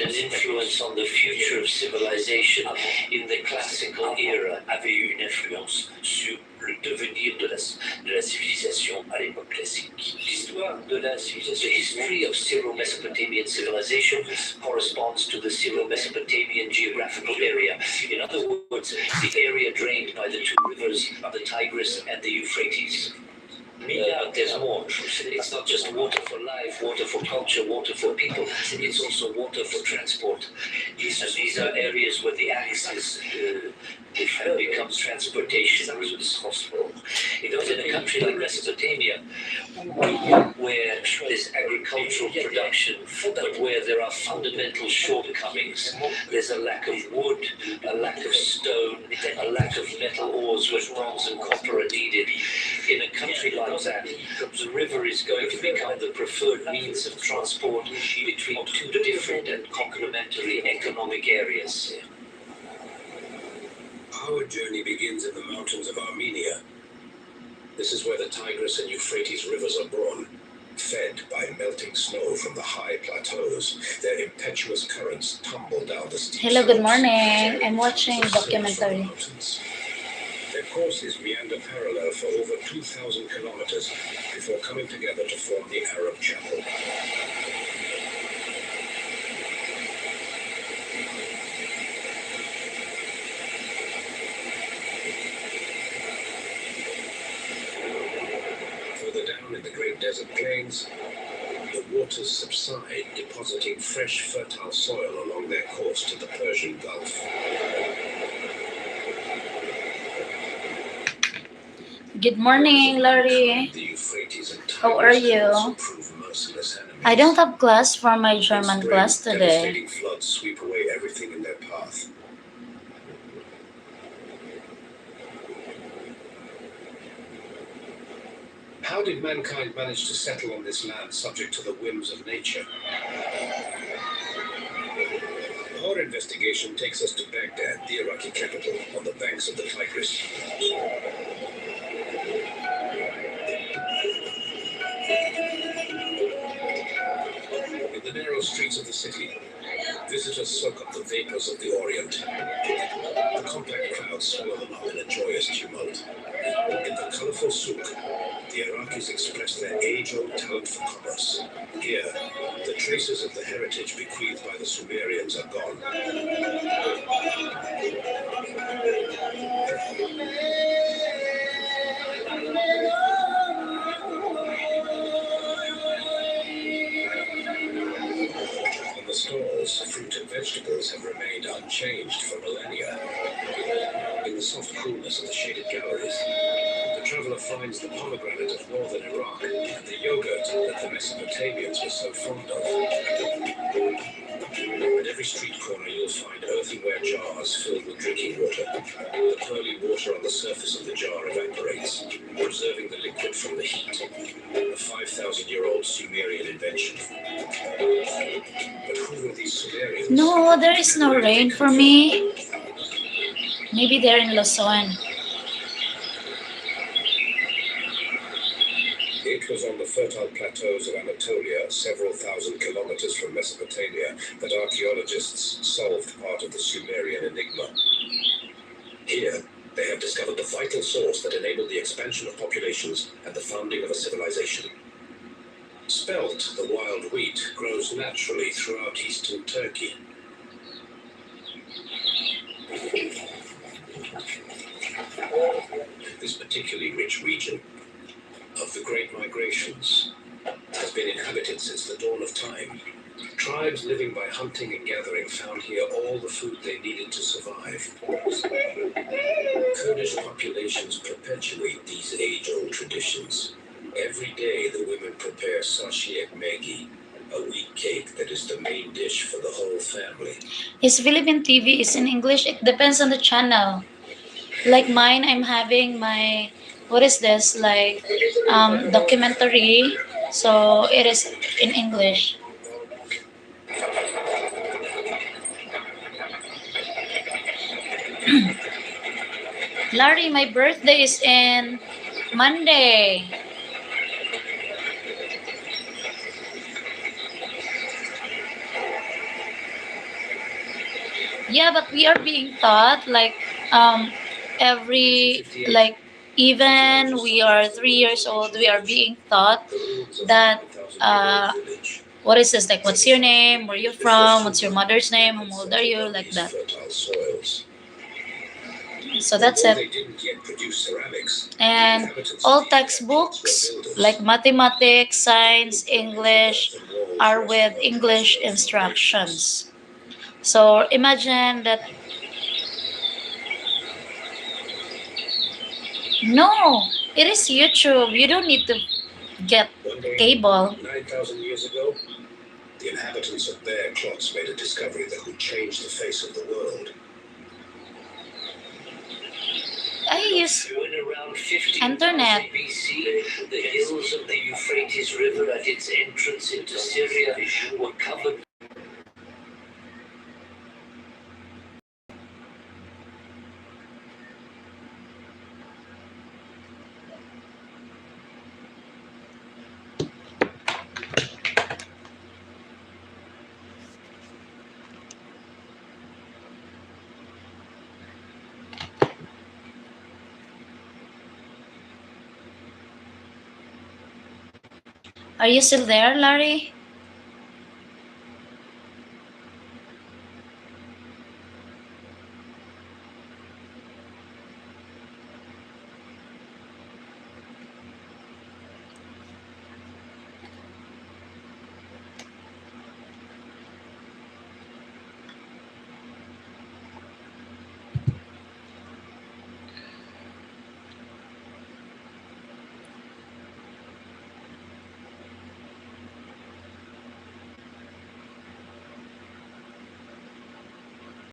an influence on the future of civilization in the classical era, avait eu une influence sur le devenir de la civilisation à l'époque classique. L'histoire de la civilisation, the history of Syro-Mesopotamian civilization corresponds to the Syro-Mesopotamian geographical area. In other words, the area drained by the two rivers, the Tigris and the Euphrates. There's more. It's not just water for life, water for culture, water for people. It's also water for transport. These are areas where the axis becomes transportation routes. In a country like Mesopotamia, where there's agricultural production, but where there are fundamental shortcomings, there's a lack of wood, a lack of stone, a lack of metal ores where bronze and copper are needed. In a country like that, the river is going to become the preferred means of transport between two different and complementary economic areas. Our journey begins in the mountains of Armenia. This is where the Tigris and Euphrates rivers are born, fed by melting snow from the high plateaus. Their impetuous currents tumble down the steep Hello, good slopes, morning. I'm watching documentary. Their courses meander parallel for over 2,000 kilometers before coming together to form the Arab Chapel. Further down in the Great Desert Plains, the waters subside, depositing fresh, fertile soil along their course to the Persian Gulf. Good morning, Larry. How are you? I don't have class for my German class today. Devastating floods sweep away everything in their path. How did mankind manage to settle on this land subject to the whims of nature? Our investigation takes us to Baghdad, the Iraqi capital, on the banks of the Tigris. In the narrow streets of the city, visitors soak up the vapors of the Orient. The compact crowds swallow them up in a joyous tumult. In the colorful souk, the Iraqis express their age-old talent for commerce. Here, the traces of the heritage bequeathed by the Sumerians are gone. On the stalls, fruit and vegetables have remained unchanged for millennia. In the soft coolness of the shaded galleries, the traveler finds the pomegranate of northern Iraq and the yogurt that the Mesopotamians were so fond of. At every street corner you'll find earthenware jars filled with drinking water. The pearly water on the surface of the jar evaporates, preserving the liquid from the heat. A 5,000-year-old Sumerian invention. But who were these Sumerians? No, there is no rain for me. Maybe they're in Luzon. It was on the fertile plateaus of Anatolia, several thousand kilometers from Mesopotamia, that archaeologists solved part of the Sumerian enigma. Here, they have discovered the vital source that enabled the expansion of populations and the founding of a civilization. Spelt, the wild wheat, grows naturally throughout eastern Turkey. This particularly rich region of the Great Migrations has been inhabited since the dawn of time. Tribes living by hunting and gathering found here all the food they needed to survive. Kurdish populations perpetuate these age-old traditions. Every day the women prepare sashi ekmegi, a wheat cake that is the main dish for the whole family. His Philippine TV is in English. It depends on the channel. Like mine, I'm having my, what is this, like documentary, so it is in English. Larry, my birthday is in Monday. Yeah, but we are being taught like every like even we are 3 years old, we are being taught The ruins of that 5,000-year-old uh village. what is this like? What's your name? Where you from? What's your Before mother's name? How humans old are settled you? on Like these that. fertile soils. So that's Although it. they didn't yet produce ceramics, the And inhabitants of all these encampments were textbooks builders. like mathematics, They science, built buildings with English earthen walls are resting with on English terrestrial foundations. instructions. So imagine that. No, it is YouTube. You don't need to get One day, cable. 9,000 years ago, the inhabitants of Bear Clots made a discovery that would change the face of the world. I use In around 15,000 internet. BC, the hills of the Euphrates River at its entrance into Syria were covered. Are you still there, Larry?